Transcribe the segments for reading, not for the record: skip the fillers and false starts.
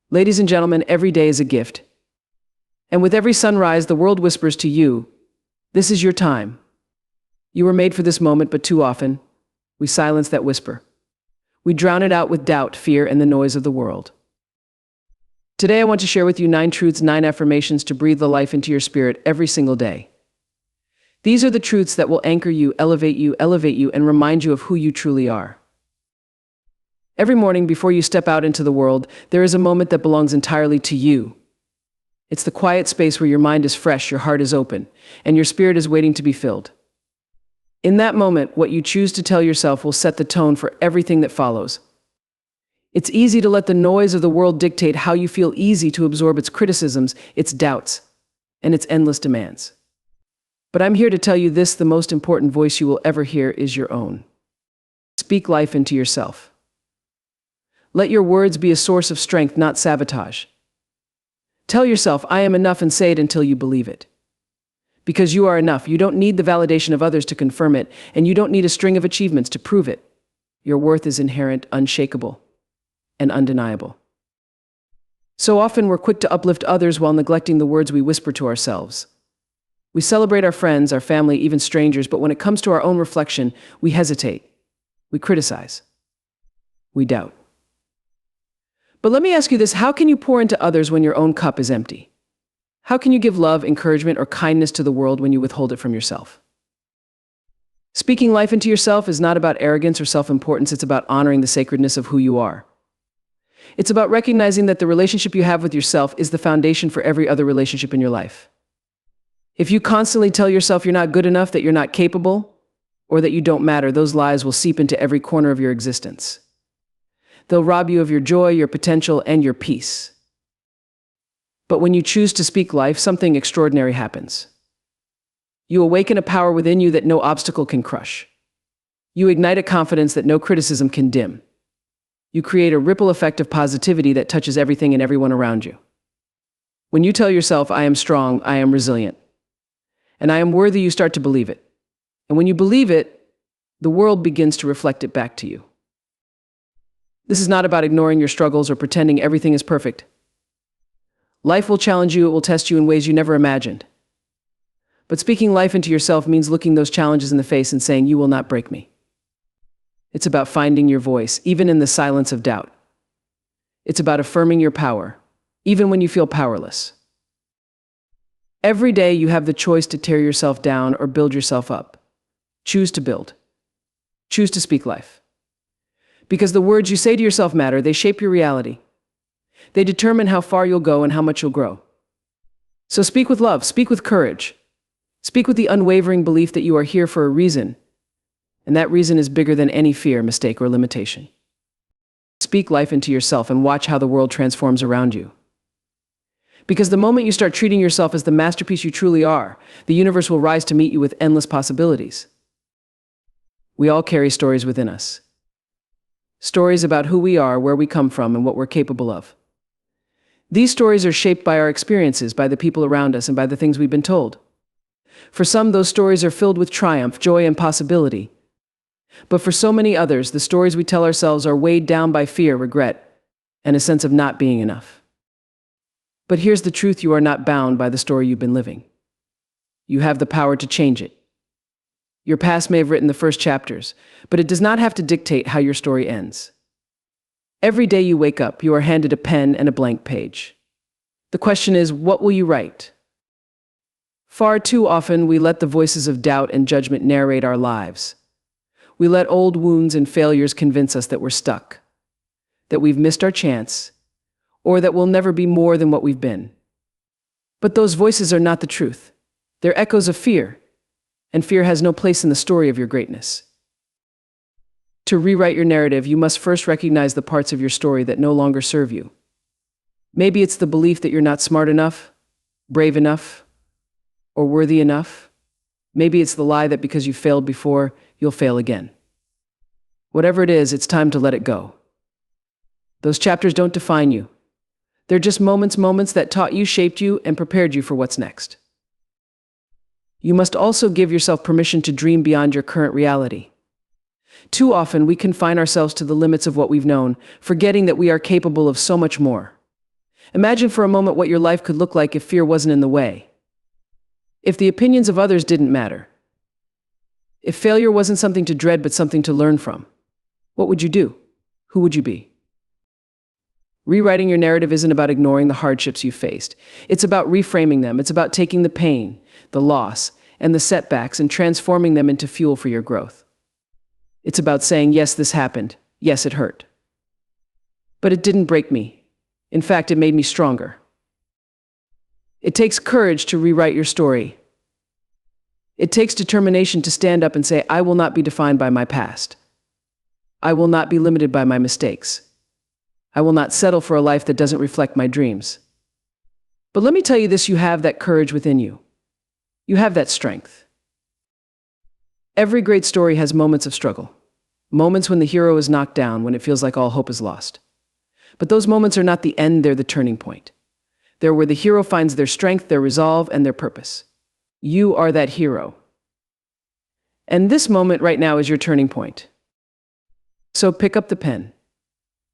Ladies and gentlemen, every day is a gift. And with every sunrise, the world whispers to you, this is your time. You were made for this moment, but too often, we silence that whisper. We drown it out with doubt, fear, and the noise of the world. Today, I want to share with you 9 truths, 9 affirmations to breathe the life into your spirit every single day. These are the truths that will anchor you, elevate you, and remind you of who you truly are. Every morning before you step out into the world, there is a moment that belongs entirely to you. It's the quiet space where your mind is fresh, your heart is open, and your spirit is waiting to be filled. In that moment, what you choose to tell yourself will set the tone for everything that follows. It's easy to let the noise of the world dictate how you feel, easy to absorb its criticisms, its doubts, and its endless demands. But I'm here to tell you this: the most important voice you will ever hear is your own. Speak life into yourself. Let your words be a source of strength, not sabotage. Tell yourself, I am enough, and say it until you believe it. Because you are enough. You don't need the validation of others to confirm it, and you don't need a string of achievements to prove it. Your worth is inherent, unshakable, and undeniable. So often we're quick to uplift others while neglecting the words we whisper to ourselves. We celebrate our friends, our family, even strangers, but when it comes to our own reflection, we hesitate. We criticize. We doubt. But let me ask you this: how can you pour into others when your own cup is empty? How can you give love, encouragement, or kindness to the world when you withhold it from yourself? Speaking life into yourself is not about arrogance or self-importance. It's about honoring the sacredness of who you are. It's about recognizing that the relationship you have with yourself is the foundation for every other relationship in your life. If you constantly tell yourself you're not good enough, that you're not capable, or that you don't matter, those lies will seep into every corner of your existence. They'll rob you of your joy, your potential, and your peace. But when you choose to speak life, something extraordinary happens. You awaken a power within you that no obstacle can crush. You ignite a confidence that no criticism can dim. You create a ripple effect of positivity that touches everything and everyone around you. When you tell yourself, I am strong, I am resilient, and I am worthy, you start to believe it. And when you believe it, the world begins to reflect it back to you. This is not about ignoring your struggles or pretending everything is perfect. Life will challenge you, it will test you in ways you never imagined. But speaking life into yourself means looking those challenges in the face and saying, you will not break me. It's about finding your voice, even in the silence of doubt. It's about affirming your power, even when you feel powerless. Every day you have the choice to tear yourself down or build yourself up. Choose to build. Choose to speak life. Because the words you say to yourself matter. They shape your reality. They determine how far you'll go and how much you'll grow. So speak with love, speak with courage. Speak with the unwavering belief that you are here for a reason, and that reason is bigger than any fear, mistake, or limitation. Speak life into yourself and watch how the world transforms around you. Because the moment you start treating yourself as the masterpiece you truly are, the universe will rise to meet you with endless possibilities. We all carry stories within us. Stories about who we are, where we come from, and what we're capable of. These stories are shaped by our experiences, by the people around us, and by the things we've been told. For some, those stories are filled with triumph, joy, and possibility. But for so many others, the stories we tell ourselves are weighed down by fear, regret, and a sense of not being enough. But here's the truth: you are not bound by the story you've been living. You have the power to change it. Your past may have written the first chapters, but it does not have to dictate how your story ends. Every day you wake up, you are handed a pen and a blank page. The question is, what will you write? Far too often, we let the voices of doubt and judgment narrate our lives. We let old wounds and failures convince us that we're stuck, that we've missed our chance, or that we'll never be more than what we've been. But those voices are not the truth. They're echoes of fear. And fear has no place in the story of your greatness. To rewrite your narrative, you must first recognize the parts of your story that no longer serve you. Maybe it's the belief that you're not smart enough, brave enough, or worthy enough. Maybe it's the lie that because you failed before, you'll fail again. Whatever it is, it's time to let it go. Those chapters don't define you. They're just moments that taught you, shaped you, and prepared you for what's next. You must also give yourself permission to dream beyond your current reality. Too often, we confine ourselves to the limits of what we've known, forgetting that we are capable of so much more. Imagine for a moment what your life could look like if fear wasn't in the way. If the opinions of others didn't matter. If failure wasn't something to dread but something to learn from. What would you do? Who would you be? Rewriting your narrative isn't about ignoring the hardships you faced. It's about reframing them. It's about taking the pain, the loss, and the setbacks and transforming them into fuel for your growth. It's about saying, yes, this happened. Yes, it hurt. But it didn't break me. In fact, it made me stronger. It takes courage to rewrite your story. It takes determination to stand up and say, I will not be defined by my past. I will not be limited by my mistakes. I will not settle for a life that doesn't reflect my dreams. But let me tell you this, you have that courage within you. You have that strength. Every great story has moments of struggle. Moments when the hero is knocked down, when it feels like all hope is lost. But those moments are not the end, they're the turning point. They're where the hero finds their strength, their resolve, and their purpose. You are that hero. And this moment right now is your turning point. So pick up the pen.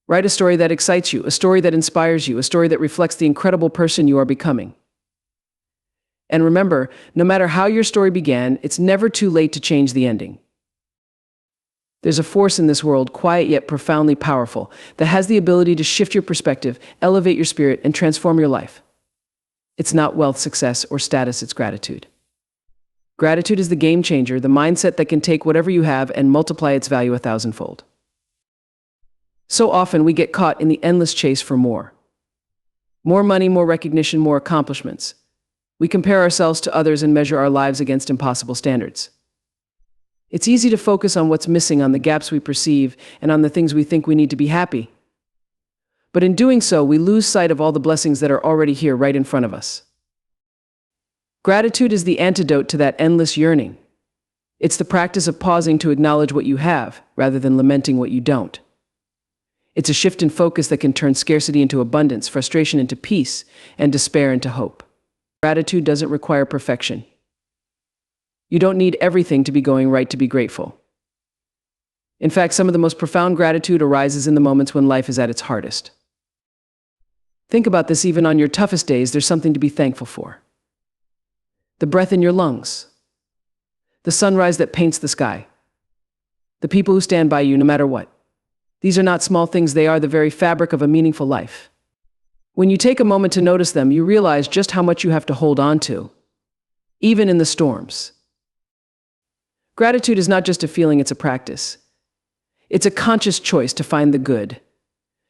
Write a story that excites you, a story that inspires you, a story that reflects the incredible person you are becoming. And remember, no matter how your story began, it's never too late to change the ending. There's a force in this world, quiet yet profoundly powerful, that has the ability to shift your perspective, elevate your spirit, and transform your life. It's not wealth, success, or status, it's gratitude. Gratitude is the game changer, the mindset that can take whatever you have and multiply its value 1,000-fold. So often we get caught in the endless chase for more. More money, more recognition, more accomplishments. We compare ourselves to others and measure our lives against impossible standards. It's easy to focus on what's missing, on the gaps we perceive, and on the things we think we need to be happy. But in doing so, we lose sight of all the blessings that are already here right in front of us. Gratitude is the antidote to that endless yearning. It's the practice of pausing to acknowledge what you have, rather than lamenting what you don't. It's a shift in focus that can turn scarcity into abundance, frustration into peace, and despair into hope. Gratitude doesn't require perfection. You don't need everything to be going right to be grateful. In fact, some of the most profound gratitude arises in the moments when life is at its hardest. Think about this, even on your toughest days, there's something to be thankful for. The breath in your lungs. The sunrise that paints the sky. The people who stand by you no matter what. These are not small things, they are the very fabric of a meaningful life. When you take a moment to notice them, you realize just how much you have to hold on to, even in the storms. Gratitude is not just a feeling, it's a practice. It's a conscious choice to find the good,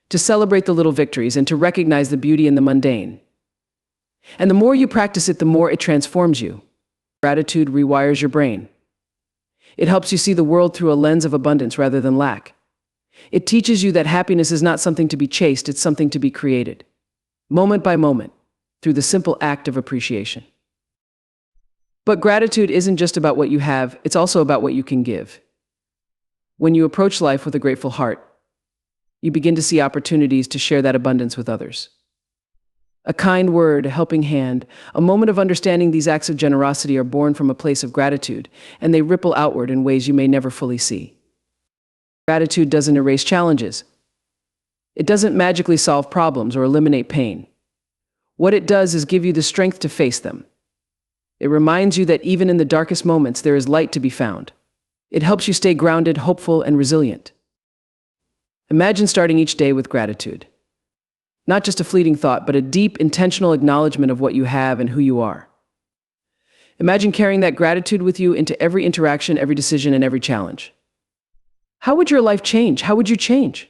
to celebrate the little victories, and to recognize the beauty in the mundane. And the more you practice it, the more it transforms you. Gratitude rewires your brain. It helps you see the world through a lens of abundance rather than lack. It teaches you that happiness is not something to be chased, it's something to be created, moment by moment, through the simple act of appreciation. But gratitude isn't just about what you have, it's also about what you can give. When you approach life with a grateful heart, you begin to see opportunities to share that abundance with others. A kind word, a helping hand, a moment of understanding, these acts of generosity are born from a place of gratitude, and they ripple outward in ways you may never fully see. Gratitude doesn't erase challenges. It doesn't magically solve problems or eliminate pain. What it does is give you the strength to face them. It reminds you that even in the darkest moments, there is light to be found. It helps you stay grounded, hopeful, and resilient. Imagine starting each day with gratitude. Not just a fleeting thought, but a deep, intentional acknowledgement of what you have and who you are. Imagine carrying that gratitude with you into every interaction, every decision, and every challenge. How would your life change? How would you change?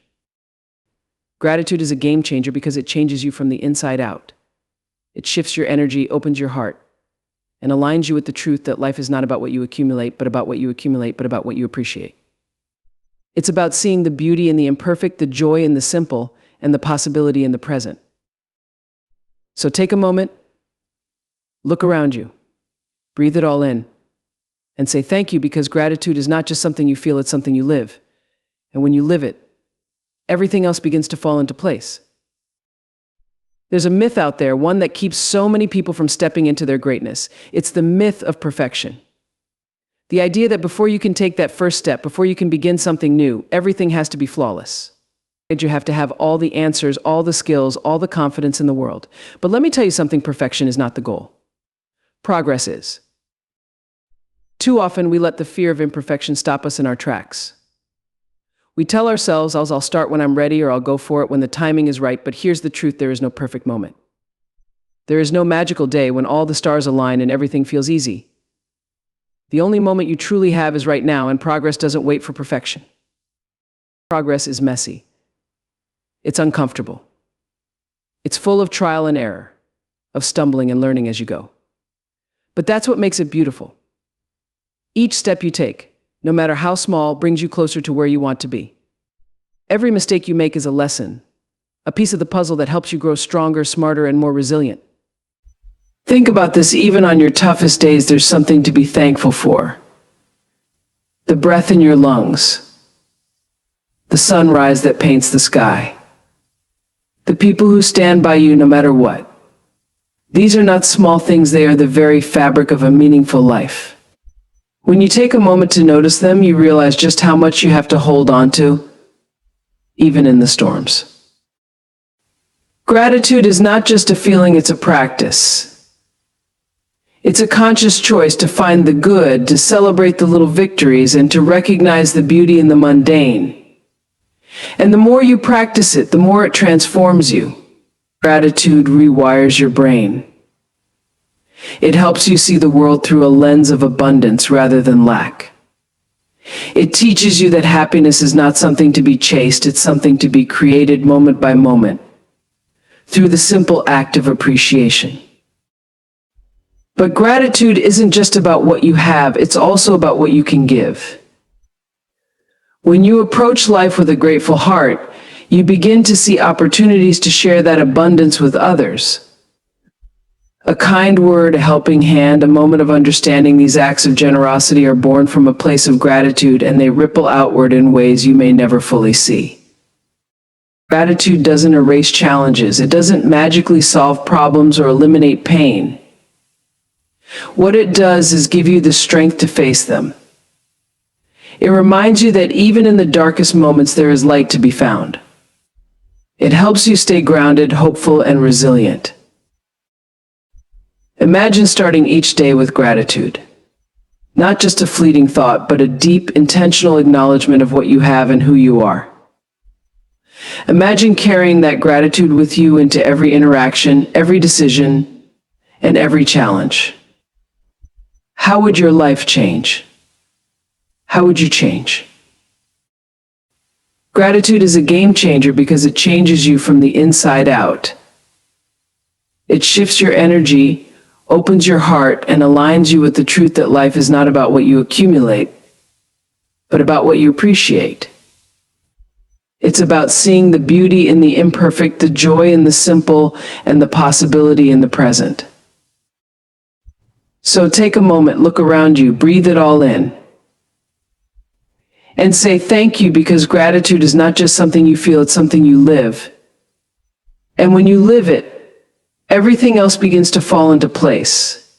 Gratitude is a game changer because it changes you from the inside out. It shifts your energy, opens your heart, and aligns you with the truth that life is not about what you accumulate, but about what you accumulate, but about what you appreciate. It's about seeing the beauty in the imperfect, the joy in the simple, and the possibility in the present. So take a moment, look around you, breathe it all in, and say thank you, because gratitude is not just something you feel, it's something you live. And when you live it, everything else begins to fall into place. There's a myth out there, one that keeps so many people from stepping into their greatness. It's the myth of perfection. The idea that before you can take that first step, before you can begin something new, everything has to be flawless. You have to have all the answers, all the skills, all the confidence in the world. But let me tell you something, perfection is not the goal. Progress is. Too often we let the fear of imperfection stop us in our tracks. We tell ourselves, I'll start when I'm ready, or I'll go for it when the timing is right, but here's the truth, there is no perfect moment. There is no magical day when all the stars align and everything feels easy. The only moment you truly have is right now, and progress doesn't wait for perfection. Progress is messy. It's uncomfortable. It's full of trial and error, of stumbling and learning as you go. But that's what makes it beautiful. Each step you take, no matter how small, brings you closer to where you want to be. Every mistake you make is a lesson, a piece of the puzzle that helps you grow stronger, smarter, and more resilient. Think about this, even on your toughest days, there's something to be thankful for. The breath in your lungs, the sunrise that paints the sky, the people who stand by you no matter what. These are not small things, they are the very fabric of a meaningful life. When you take a moment to notice them, you realize just how much you have to hold on to, even in the storms. Gratitude is not just a feeling, it's a practice. It's a conscious choice to find the good, to celebrate the little victories, and to recognize the beauty in the mundane. And the more you practice it, the more it transforms you. Gratitude rewires your brain. It helps you see the world through a lens of abundance rather than lack. It teaches you that happiness is not something to be chased, it's something to be created moment by moment, through the simple act of appreciation. But gratitude isn't just about what you have, it's also about what you can give. When you approach life with a grateful heart, you begin to see opportunities to share that abundance with others. A kind word, a helping hand, a moment of understanding, these acts of generosity are born from a place of gratitude, and they ripple outward in ways you may never fully see. Gratitude doesn't erase challenges. It doesn't magically solve problems or eliminate pain. What it does is give you the strength to face them. It reminds you that even in the darkest moments there is light to be found. It helps you stay grounded, hopeful, and resilient. Imagine starting each day with gratitude. Not just a fleeting thought, but a deep, intentional acknowledgement of what you have and who you are. Imagine carrying that gratitude with you into every interaction, every decision, and every challenge. How would your life change? How would you change? Gratitude is a game changer because it changes you from the inside out. It shifts your energy, opens your heart, and aligns you with the truth that life is not about what you accumulate, but about what you appreciate. It's about seeing the beauty in the imperfect, the joy in the simple, and the possibility in the present. So take a moment, look around you, breathe it all in, and say thank you, because gratitude is not just something you feel, it's something you live. And when you live it, everything else begins to fall into place.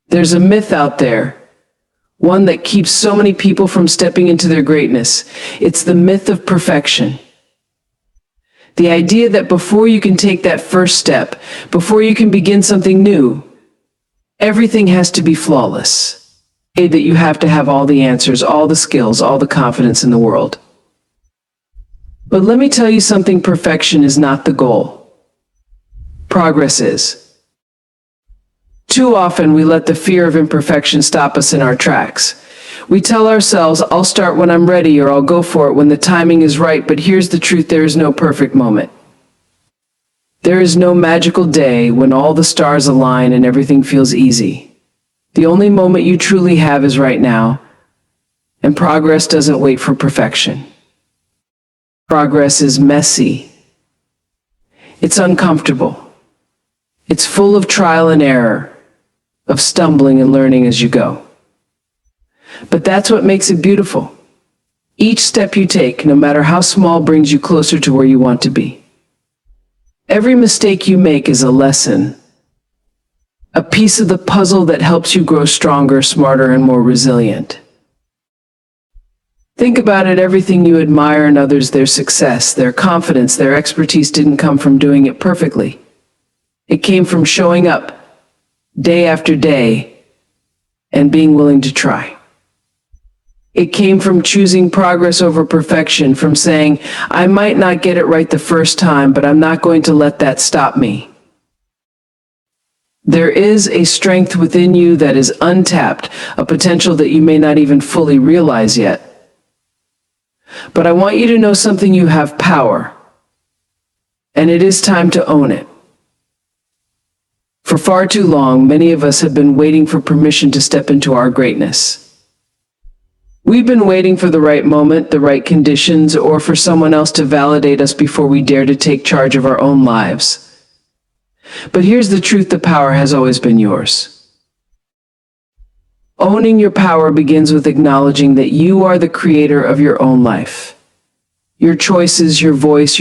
There's a myth out there, one that keeps so many people from stepping into their greatness. It's the myth of perfection. The idea that before you can take that first step, before you can begin something new, everything has to be flawless. That you have to have all the answers, all the skills, all the confidence in the world. But let me tell you something, perfection is not the goal. Progress is. Too often we let the fear of imperfection stop us in our tracks. We tell ourselves, I'll start when I'm ready, or I'll go for it when the timing is right, but here's the truth, there is no perfect moment. There is no magical day when all the stars align and everything feels easy. The only moment you truly have is right now, and progress doesn't wait for perfection. Progress is messy. It's uncomfortable. It's full of trial and error, of stumbling and learning as you go. But that's what makes it beautiful. Each step you take, no matter how small, brings you closer to where you want to be. Every mistake you make is a lesson, a piece of the puzzle that helps you grow stronger, smarter, and more resilient. Think about it, everything you admire in others, their success, their confidence, their expertise didn't come from doing it perfectly. It came from showing up day after day and being willing to try. It came from choosing progress over perfection, from saying, I might not get it right the first time, but I'm not going to let that stop me. There is a strength within you that is untapped, a potential that you may not even fully realize yet. But I want you to know something: you have power, and it is time to own it. For far too long, many of us have been waiting for permission to step into our greatness. We've been waiting for the right moment, the right conditions, or for someone else to validate us before we dare to take charge of our own lives. But here's the truth: the power has always been yours. Owning your power begins with acknowledging that you are the creator of your own life. Your choices, your voice,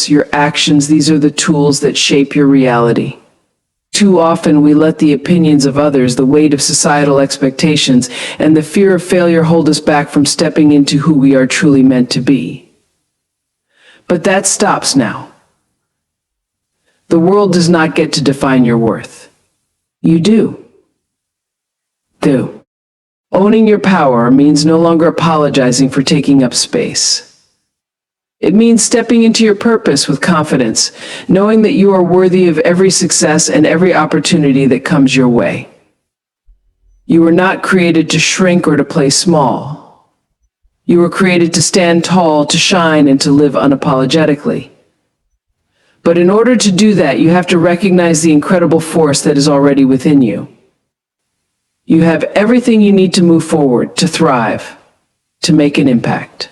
your actions, these are the tools that shape your reality. Too often we let the opinions of others, the weight of societal expectations, and the fear of failure hold us back from stepping into who we are truly meant to be. But that stops now. The world does not get to define your worth. You do. Owning your power means no longer apologizing for taking up space. It means stepping into your purpose with confidence, knowing that you are worthy of every success and every opportunity that comes your way. You were not created to shrink or to play small. You were created to stand tall, to shine, and to live unapologetically. But in order to do that, you have to recognize the incredible force that is already within you. You have everything you need to move forward, to thrive, to make an impact.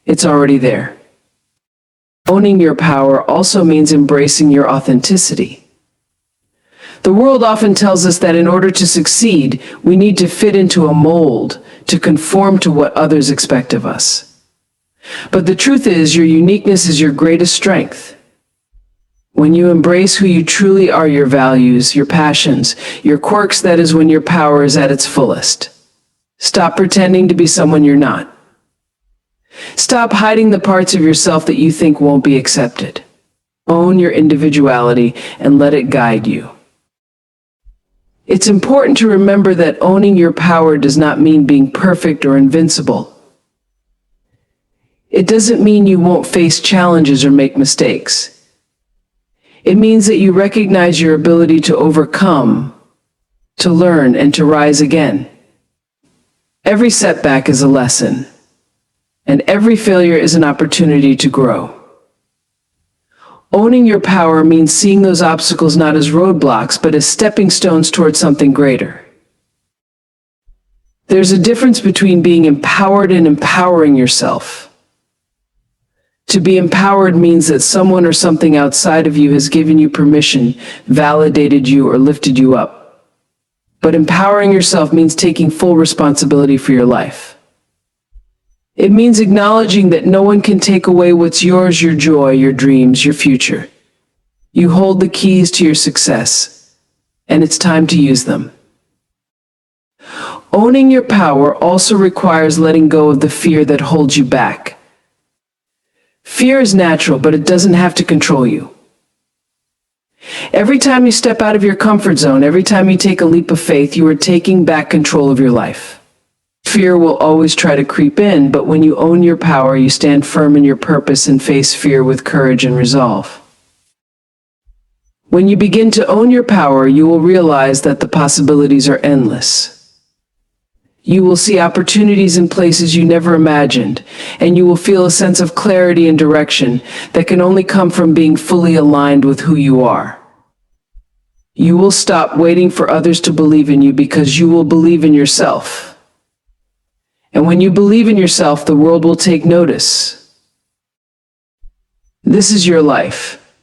It's already there. Owning your power also means embracing your authenticity. The world often tells us that in order to succeed, we need to fit into a mold, to conform to what others expect of us. But the truth is, your uniqueness is your greatest strength. When you embrace who you truly are, your values, your passions, your quirks, that is when your power is at its fullest. Stop pretending to be someone you're not. Stop hiding the parts of yourself that you think won't be accepted. Own your individuality and let it guide you. It's important to remember that owning your power does not mean being perfect or invincible. It doesn't mean you won't face challenges or make mistakes. It means that you recognize your ability to overcome, to learn, and to rise again. Every setback is a lesson, and every failure is an opportunity to grow. Owning your power means seeing those obstacles not as roadblocks, but as stepping stones towards something greater. There's a difference between being empowered and empowering yourself. To be empowered means that someone or something outside of you has given you permission, validated you, or lifted you up. But empowering yourself means taking full responsibility for your life. It means acknowledging that no one can take away what's yours: your joy, your dreams, your future. You hold the keys to your success, and it's time to use them. Owning your power also requires letting go of the fear that holds you back. Fear is natural, but it doesn't have to control you. Every time you step out of your comfort zone, every time you take a leap of faith, you are taking back control of your life. Fear will always try to creep in, but when you own your power, you stand firm in your purpose and face fear with courage and resolve. When you begin to own your power, you will realize that the possibilities are endless. You will see opportunities in places you never imagined, and you will feel a sense of clarity and direction that can only come from being fully aligned with who you are. You will stop waiting for others to believe in you because you will believe in yourself. And when you believe in yourself, the world will take notice. This is your life.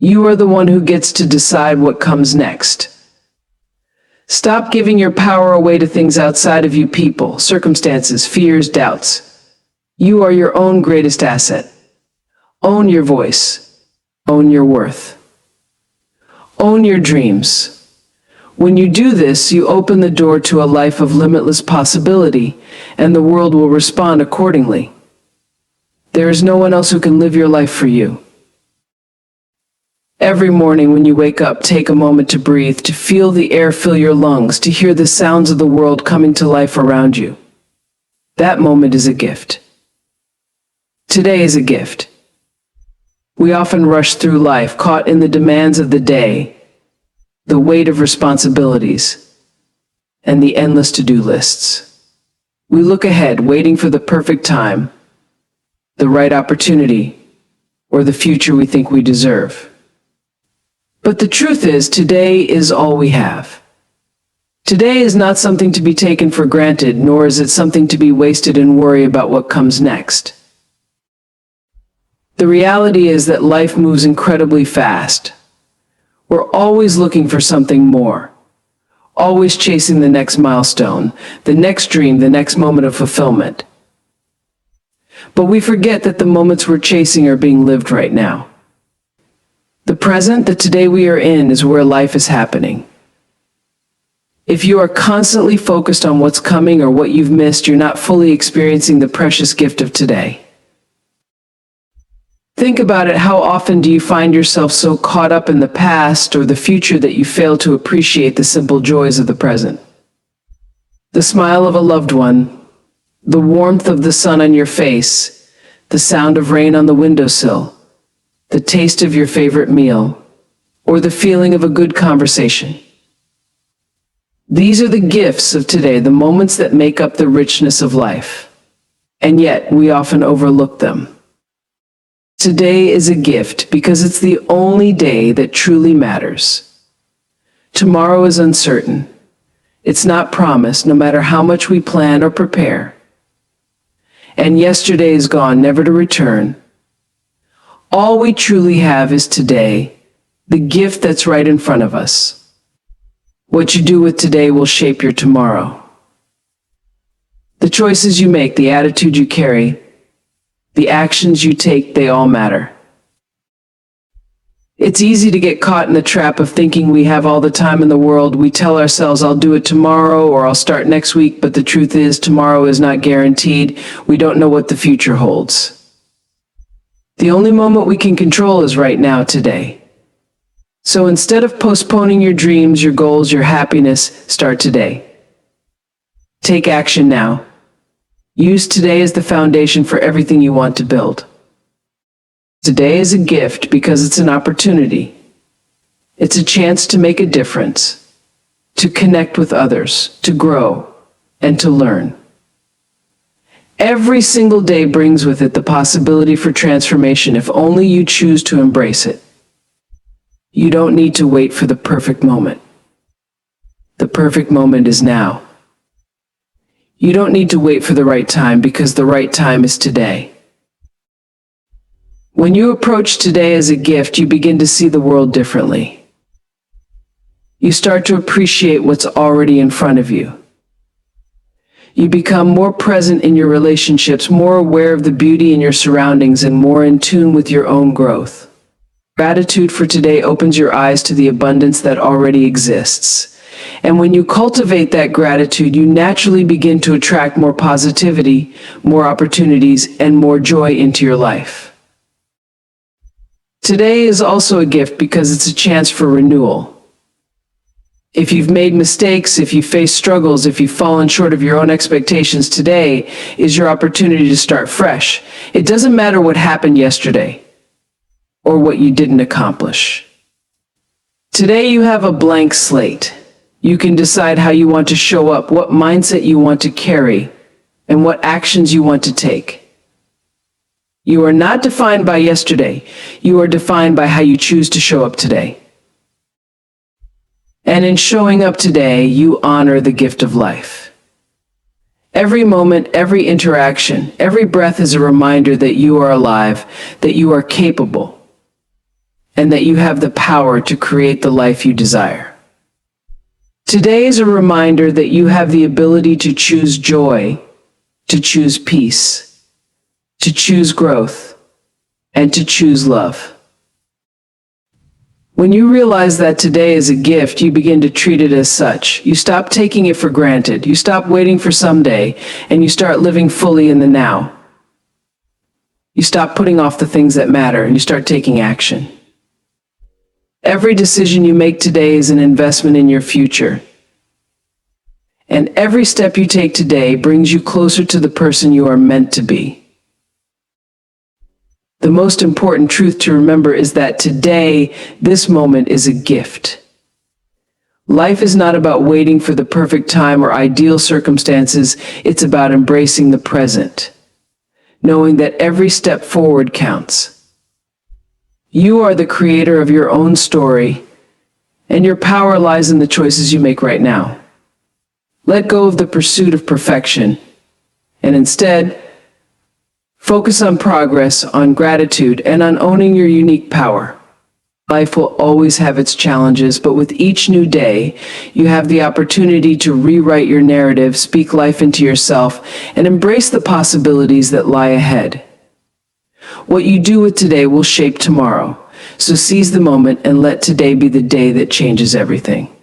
You are the one who gets to decide what comes next. Stop giving your power away to things outside of you: people, circumstances, fears, doubts. You are your own greatest asset. Own your voice. Own your worth. Own your dreams. When you do this, you open the door to a life of limitless possibility, and the world will respond accordingly. There is no one else who can live your life for you. Every morning when you wake up, take a moment to breathe, to feel the air fill your lungs, to hear the sounds of the world coming to life around you. That moment is a gift. Today is a gift. We often rush through life, caught in the demands of the day, the weight of responsibilities, and the endless to-do lists. We look ahead, waiting for the perfect time, the right opportunity, or the future we think we deserve. But the truth is, today is all we have. Today is not something to be taken for granted, nor is it something to be wasted and worry about what comes next. The reality is that life moves incredibly fast. We're always looking for something more, always chasing the next milestone, the next dream, the next moment of fulfillment. But we forget that the moments we're chasing are being lived right now. The present, the today we are in, is where life is happening. If you are constantly focused on what's coming or what you've missed, you're not fully experiencing the precious gift of today. Think about it. How often do you find yourself so caught up in the past or the future that you fail to appreciate the simple joys of the present? The smile of a loved one, the warmth of the sun on your face, the sound of rain on the windowsill, the taste of your favorite meal, or the feeling of a good conversation. These are the gifts of today, the moments that make up the richness of life. And yet, we often overlook them. Today is a gift because it's the only day that truly matters. Tomorrow is uncertain. It's not promised, no matter how much we plan or prepare. And yesterday is gone, never to return. All we truly have is today, the gift that's right in front of us. What you do with today will shape your tomorrow. The choices you make, the attitude you carry, the actions you take, they all matter. It's easy to get caught in the trap of thinking we have all the time in the world. We tell ourselves, I'll do it tomorrow or I'll start next week, but the truth is, tomorrow is not guaranteed. We don't know what the future holds. The only moment we can control is right now, today. So instead of postponing your dreams, your goals, your happiness, start today. Take action now. Use today as the foundation for everything you want to build. Today is a gift because it's an opportunity. It's a chance to make a difference, to connect with others, to grow, and to learn. Every single day brings with it the possibility for transformation if only you choose to embrace it. You don't need to wait for the perfect moment. The perfect moment is now. You don't need to wait for the right time because the right time is today. When you approach today as a gift, you begin to see the world differently. You start to appreciate what's already in front of you. You become more present in your relationships, more aware of the beauty in your surroundings, and more in tune with your own growth. Gratitude for today opens your eyes to the abundance that already exists. And when you cultivate that gratitude, you naturally begin to attract more positivity, more opportunities, and more joy into your life. Today is also a gift because it's a chance for renewal. If you've made mistakes, if you face struggles, if you've fallen short of your own expectations, today is your opportunity to start fresh. It doesn't matter what happened yesterday or what you didn't accomplish. Today you have a blank slate. You can decide how you want to show up, what mindset you want to carry, and what actions you want to take. You are not defined by yesterday. You are defined by how you choose to show up today. And in showing up today, you honor the gift of life. Every moment, every interaction, every breath is a reminder that you are alive, that you are capable, and that you have the power to create the life you desire. Today is a reminder that you have the ability to choose joy, to choose peace, to choose growth, and to choose love. When you realize that today is a gift, you begin to treat it as such. You stop taking it for granted. You stop waiting for someday, and you start living fully in the now. You stop putting off the things that matter, and you start taking action. Every decision you make today is an investment in your future. And every step you take today brings you closer to the person you are meant to be. The most important truth to remember is that today, this moment is a gift. Life is not about waiting for the perfect time or ideal circumstances. It's about embracing the present, knowing that every step forward counts. You are the creator of your own story, and your power lies in the choices you make right now. Let go of the pursuit of perfection, and instead, focus on progress, on gratitude, and on owning your unique power. Life will always have its challenges, but with each new day, you have the opportunity to rewrite your narrative, speak life into yourself, and embrace the possibilities that lie ahead. What you do with today will shape tomorrow, so seize the moment and let today be the day that changes everything.